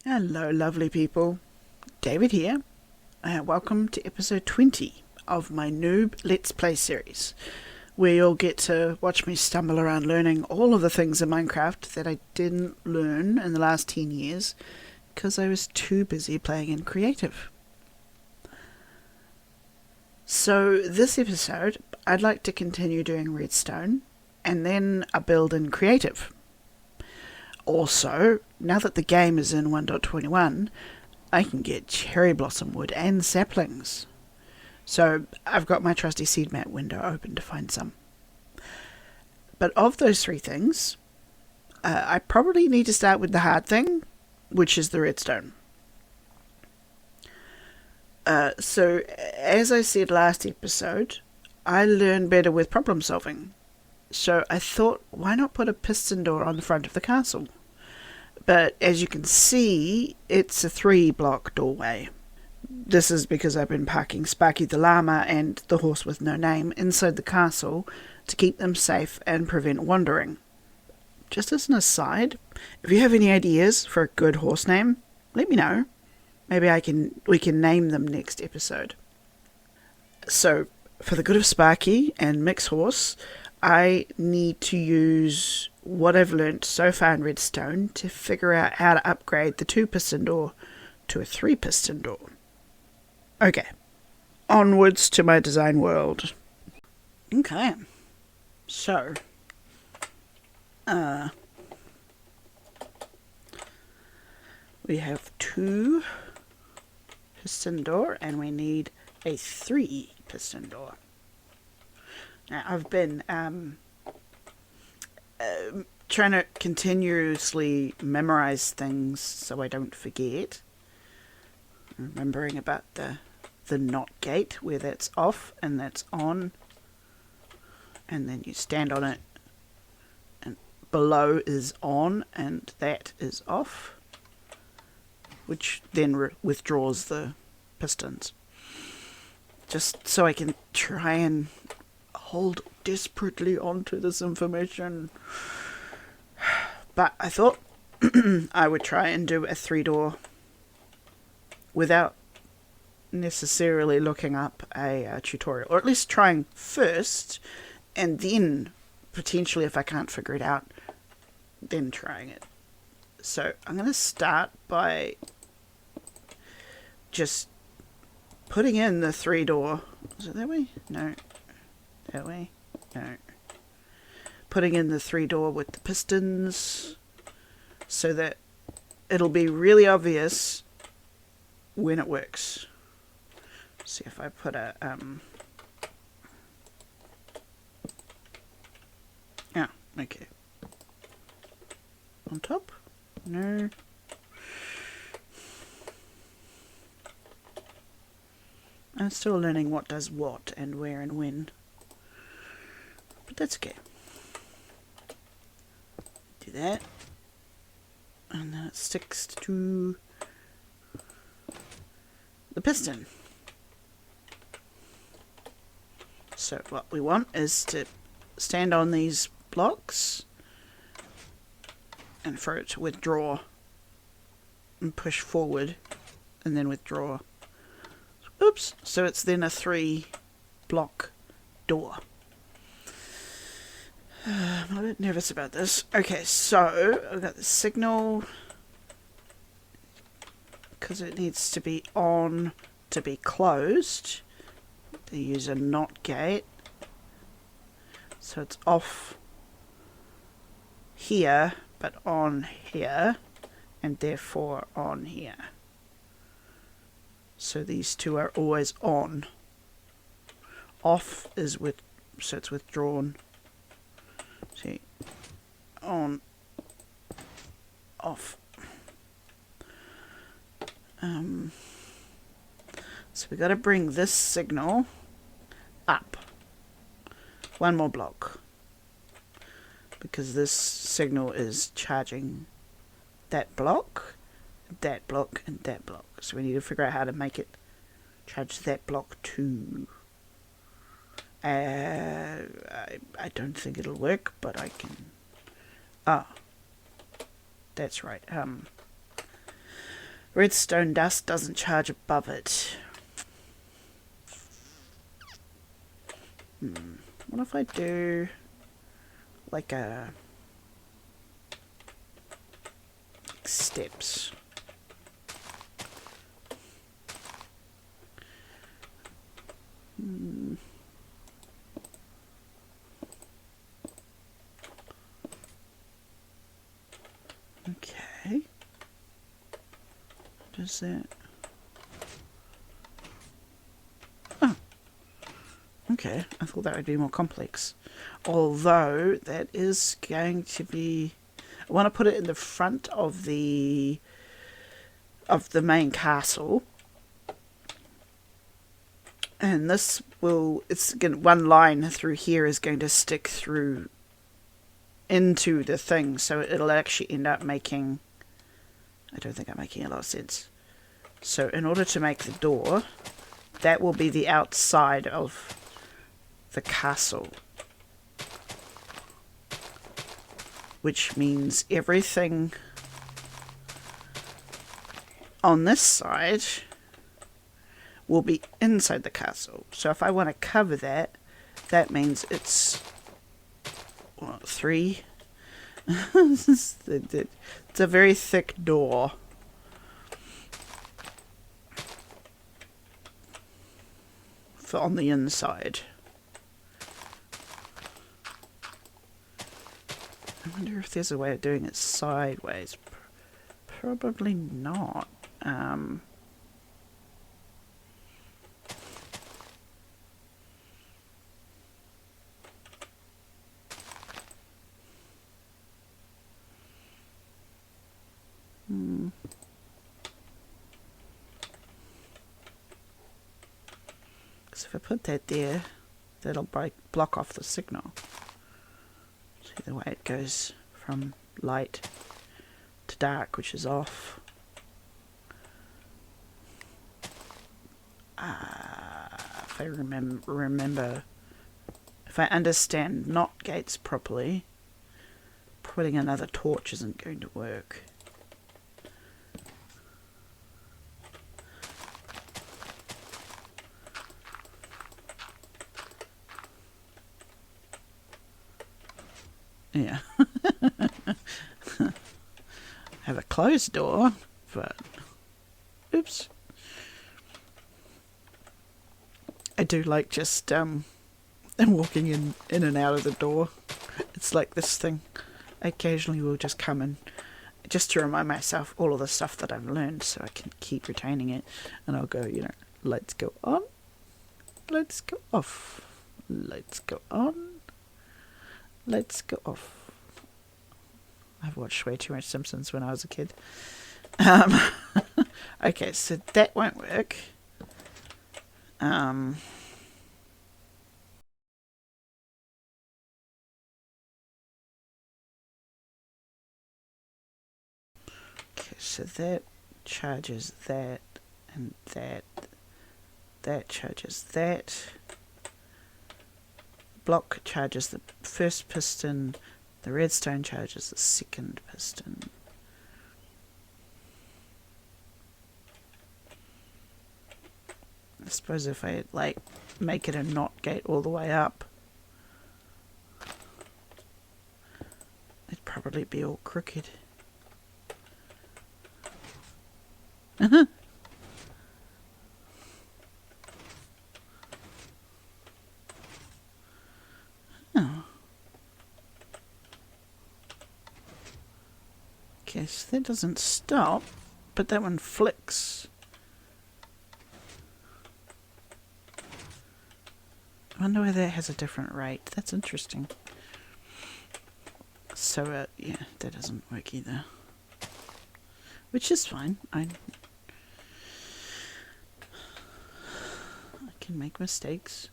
Hello, lovely people. David here. Welcome to episode 20 of my Noob Let's Play series, where you'll get to watch me stumble around learning all of the things in Minecraft that I didn't learn in the last 10 years because I was too busy playing in creative. So this episode, I'd like to continue doing redstone and then a build in creative. Also, now that the game is in 1.21, I can get cherry blossom wood and saplings. So I've got my trusty seed mat window open to find some. But of those three things, I probably need to start with the hard thing, which is the redstone. So as I said last episode, I learn better with problem solving. So I thought, why not put a piston door on the front of the castle? But as you can see, it's a 3-block doorway. This is because I've been parking Sparky the llama and the horse with no name inside the castle to keep them safe and prevent wandering. Just as an aside, if you have any ideas for a good horse name, let me know. Maybe we can name them next episode. So, for the good of Sparky and Mick's horse, I need to use what I've learnt so far in redstone to figure out how to upgrade the 2-piston door to a 3-piston door. Okay, onwards to my design world. Okay, so we have 2-piston door and we need a 3-piston door. Now, I've been trying to continuously memorize things so I don't forget. Remembering about the NOT gate, where that's off and that's on. And then you stand on it and below is on and that is off. Which then withdraws the pistons. Just so I can try and hold desperately onto this information. But I thought I would try and do a 3-door without necessarily looking up a tutorial, or at least trying first, and then potentially, if I can't figure it out, then trying it. So I'm going to start by just putting in the 3-door. Is it that way? No. That way? No. Putting in the 3-door with the pistons so that it'll be really obvious when it works. See if I put a okay. On top? No. I'm still learning what does what and where and when. But that's okay. Do that. And then it sticks to the piston. So what we want is to stand on these blocks and for it to withdraw and push forward and then withdraw. Oops, so it's then a 3-block door. I'm a bit nervous about this. Okay, so I've got the signal because it needs to be on to be closed. They use a NOT gate. So it's off here, but on here, and therefore on here. So these two are always on. Off is so it's withdrawn. See, on, off. So we got to bring this signal up. One more block. Because this signal is charging that block, and that block. So we need to figure out how to make it charge that block too. I don't think it'll work, but I can... Ah, that's right. redstone dust doesn't charge above it. What if I do like a steps? Okay. Does that? Oh. Okay, I thought that would be more complex. Although that is going to be, I want to put it in the front of the main castle. And this will, it's going, one line through here is going to stick through into the thing, so it'll actually end up making, I don't think I'm making a lot of sense. So in order to make the door, that will be the outside of the castle, which means everything on this side will be inside the castle. So if I want to cover that, that means it's what, 3? It's a very thick door. For on the inside. I wonder if there's a way of doing it sideways. Probably not. So if I put that there, that'll block off the signal. See the way it goes from light to dark, which is off. If I remember, if I understand NOT gates properly, putting another torch isn't going to work. Yeah. Have a closed door, but oops. I do like just and walking in and out of the door. It's like this thing. I occasionally will just come in just to remind myself all of the stuff that I've learned so I can keep retaining it, and I'll go, you know, lights go on, lights go off, lights go on, lights go off. I've watched way too much Simpsons when I was a kid. Okay, so that won't work. Okay, so that charges that, and that charges that. Block charges the first piston, the redstone charges the second piston. I suppose if I like make it a NOT gate all the way up, it'd probably be all crooked. Oh. Okay, so that doesn't stop, but that one flicks. I wonder why that has a different rate. That's interesting. So, yeah, that doesn't work either. Which is fine. I can make mistakes.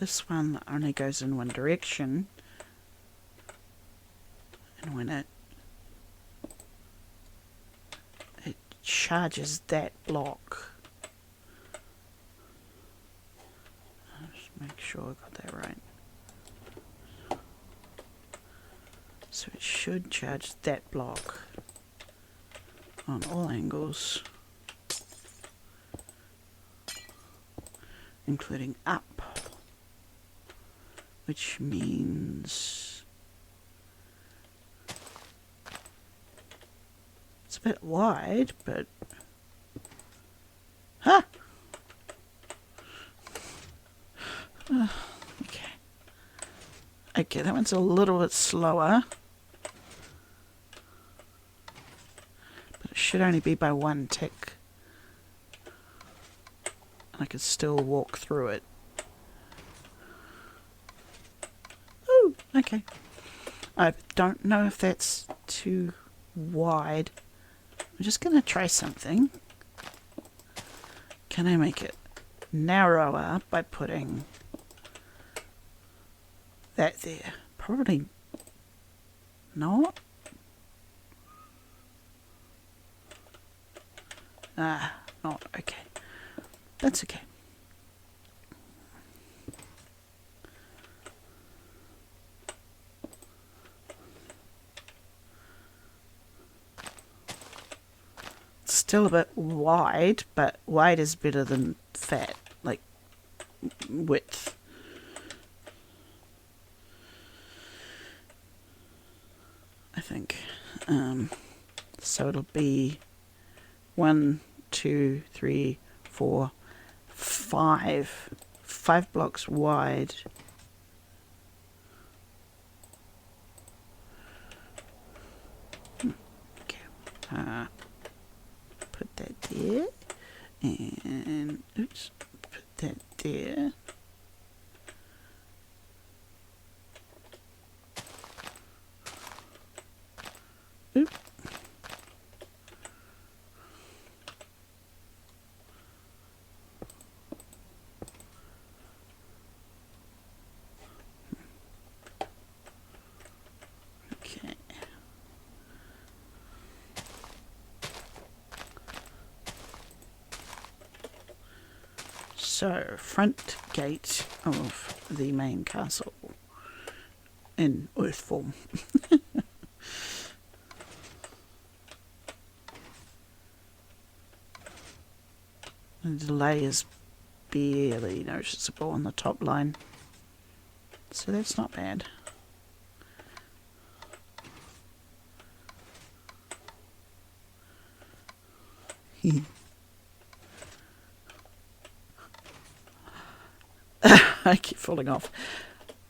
this one only goes in one direction, and when it charges that block, I'll just make sure I got that right. So it should charge that block on all angles, including up, which means it's a bit wide, but okay, that one's a little bit slower, but it should only be by one tick. I could still walk through it. Ooh, okay. I don't know if that's too wide. I'm just going to try something. Can I make it narrower by putting that there? Probably not. Not okay. That's okay. It's still a bit wide, but wide is better than fat, like width. I think. So it'll be 1, 2, 3, 4, 5 blocks wide. Okay. Put that there, and oops, put that there. Oop. Okay. So, front gate of the main castle in earth form. The delay is barely noticeable on the top line, so that's not bad. I keep falling off.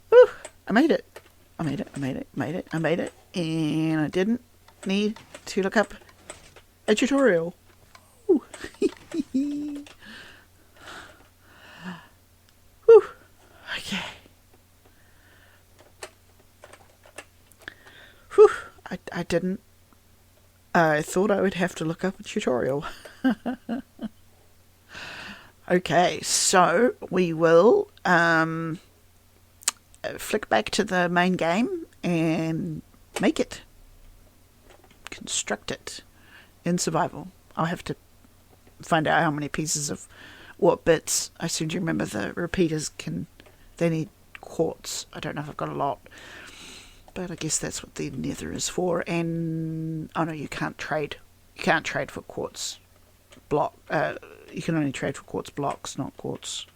Whew, I made it. I made it. And I didn't need to look up a tutorial. Whew. Okay. Whew. I didn't. I thought I would have to look up a tutorial. Okay, so we will flick back to the main game and make it. Construct it in survival. I'll have to find out how many pieces of what bits. I seem to remember the repeaters they need quartz. I don't know if I've got a lot, but I guess that's what the nether is for. And oh no, you can't trade for quartz block. You can only trade for quartz blocks, not quartz.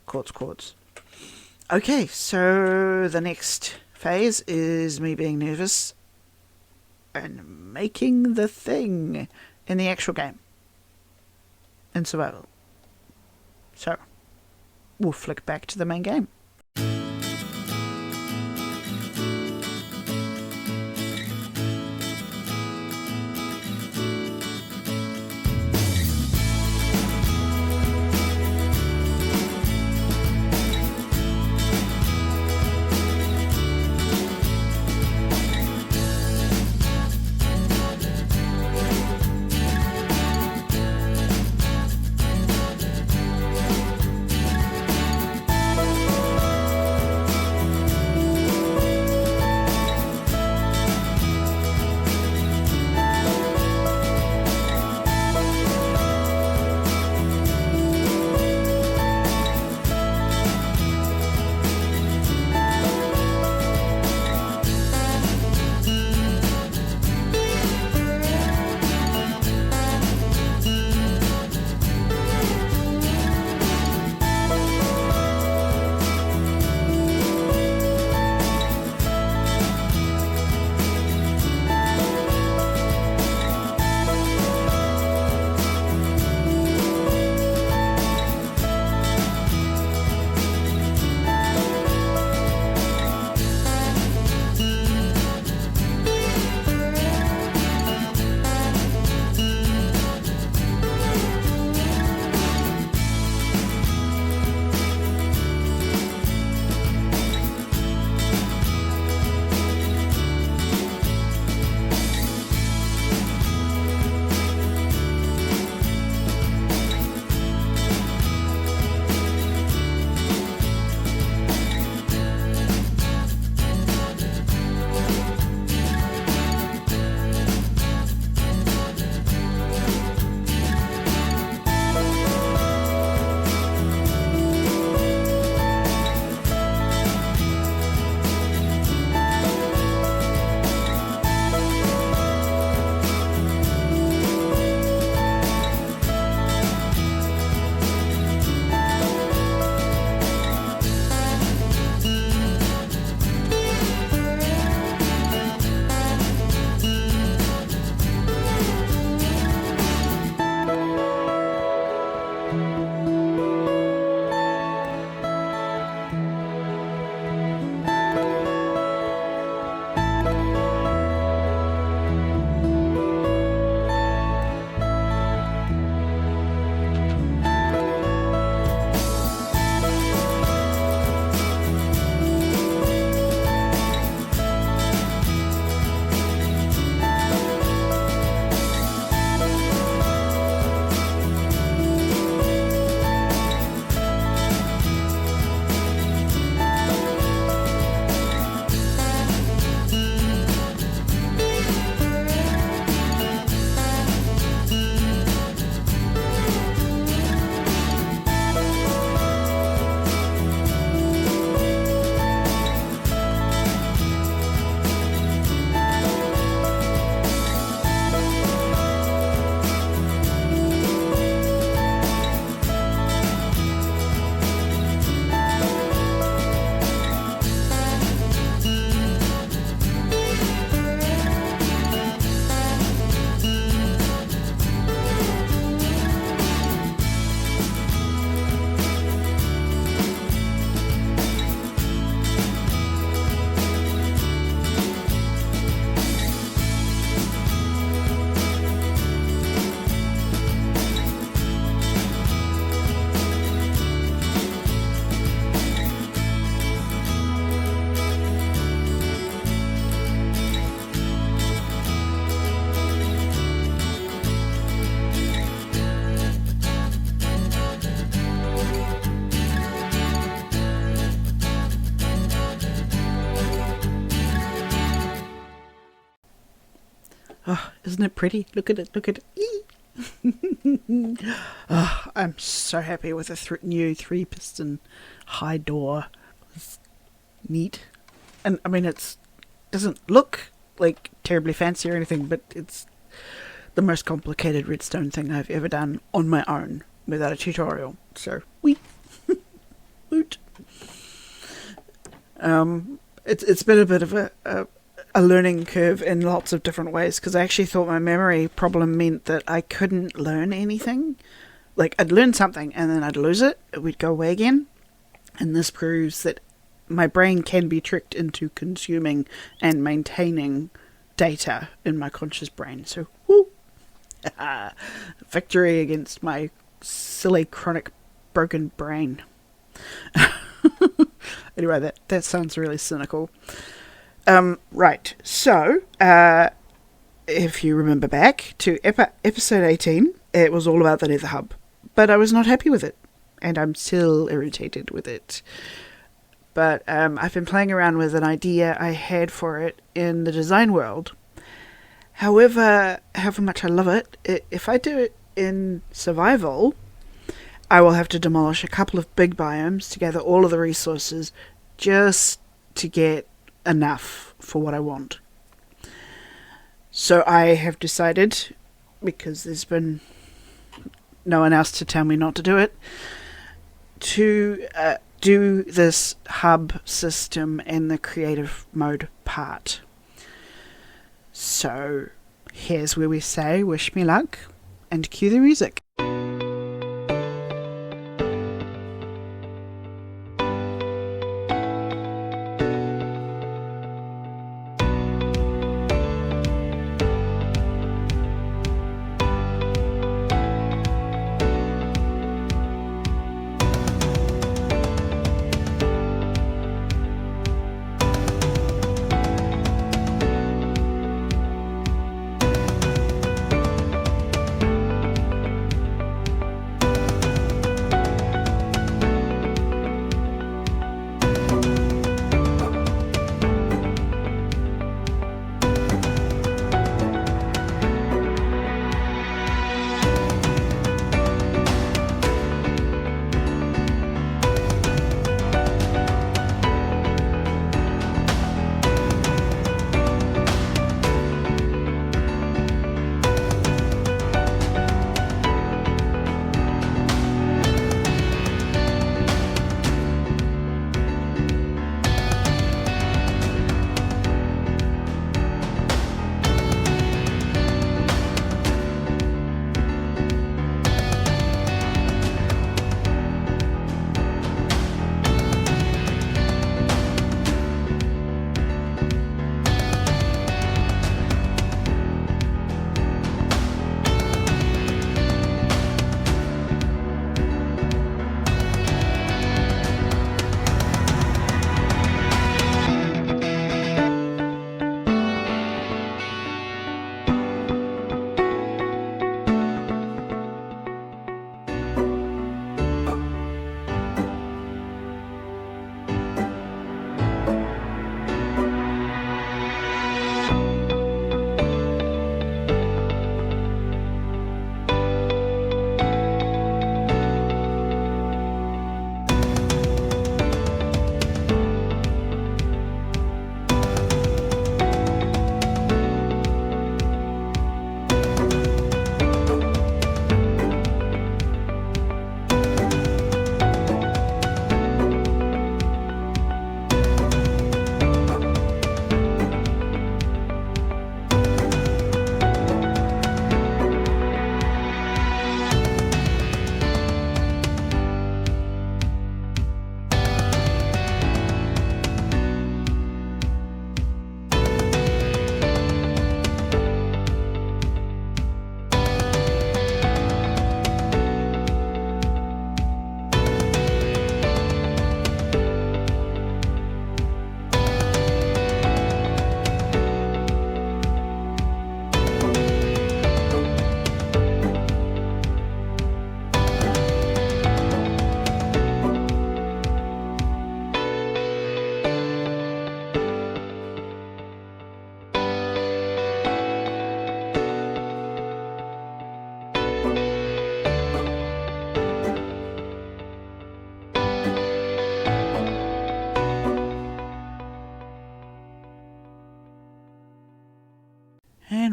Quartz. Okay, so the next phase is me being nervous and making the thing in the actual game. In survival. So, we'll flick back to the main game. Oh, isn't it pretty? Look at it, look at it. Oh, I'm so happy with the new 3-piston high door. It's neat. And I mean, it doesn't look like terribly fancy or anything, but it's the most complicated redstone thing I've ever done on my own without a tutorial. So, wee. Woot. It's been a bit of a learning curve in lots of different ways, because I actually thought my memory problem meant that I couldn't learn anything. Like, I'd learn something and then I'd lose it. It would go away again. And this proves that my brain can be tricked into consuming and maintaining data in my conscious brain. So, woo! Victory against my silly, chronic, broken brain. Anyway, that sounds really cynical. Right, so, if you remember back to episode 18, it was all about the Nether Hub. But I was not happy with it, and I'm still irritated with it. But I've been playing around with an idea I had for it in the design world. However much I love it, if I do it in survival, I will have to demolish a couple of big biomes to gather all of the resources just to get enough for what I want. So I have decided, because there's been no one else to tell me not to do it, to do this hub system in the creative mode part. So here's where we say wish me luck and cue the music.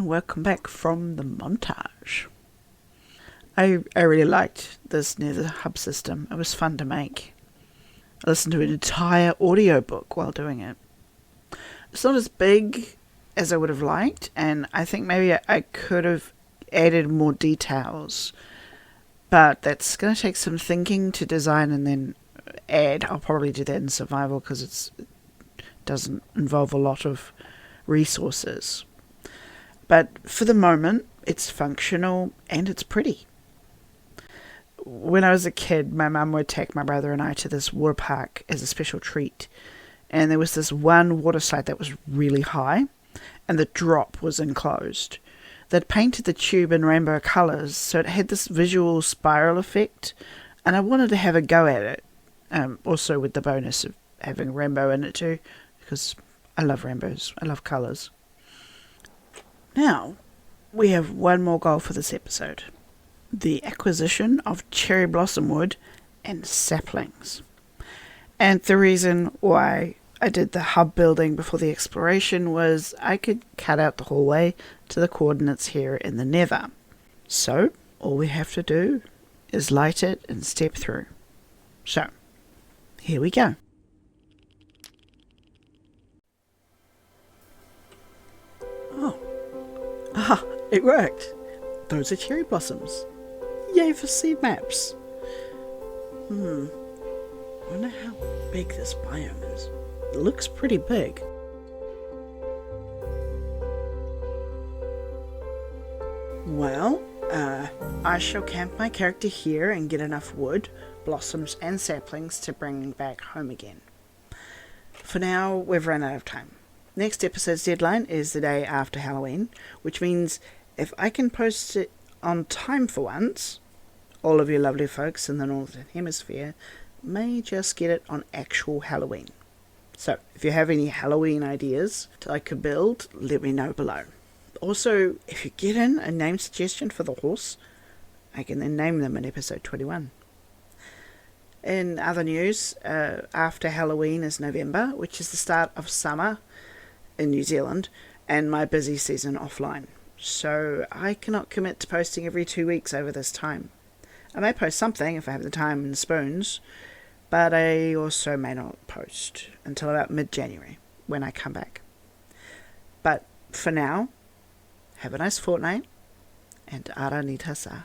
welcome back from the montage. I really liked this Nether hub system. It was fun to make. I listened to an entire audiobook while doing it. It's not as big as I would have liked, and I think maybe I could have added more details, but that's going to take some thinking to design and then add. I'll probably do that in survival because it doesn't involve a lot of resources. But for the moment, it's functional and it's pretty. When I was a kid, my mum would take my brother and I to this water park as a special treat. And there was this one water slide that was really high, and the drop was enclosed. They'd painted the tube in rainbow colours, so it had this visual spiral effect, and I wanted to have a go at it. Also with the bonus of having rainbow in it too, because I love rainbows. I love colours. Now, we have one more goal for this episode. The acquisition of cherry blossom wood and saplings. And the reason why I did the hub building before the exploration was I could cut out the hallway to the coordinates here in the Nether. So, all we have to do is light it and step through. So, here we go. It worked. Those are cherry blossoms. Yay for seed maps. I wonder how big this biome is. It looks pretty big. Well, I shall camp my character here and get enough wood, blossoms and saplings to bring back home again. For now, we've run out of time. Next episode's deadline is the day after Halloween, which means if I can post it on time for once, all of you lovely folks in the Northern Hemisphere may just get it on actual Halloween. So, if you have any Halloween ideas that I could build, let me know below. Also, if you get in a name suggestion for the horse, I can then name them in episode 21. In other news, after Halloween is November, which is the start of summer in New Zealand, and my busy season offline. So I cannot commit to posting every 2 weeks over this time. I may post something if I have the time and the spoons, but I also may not post until about mid-January when I come back. But for now, have a nice fortnight, and ara ni tasa.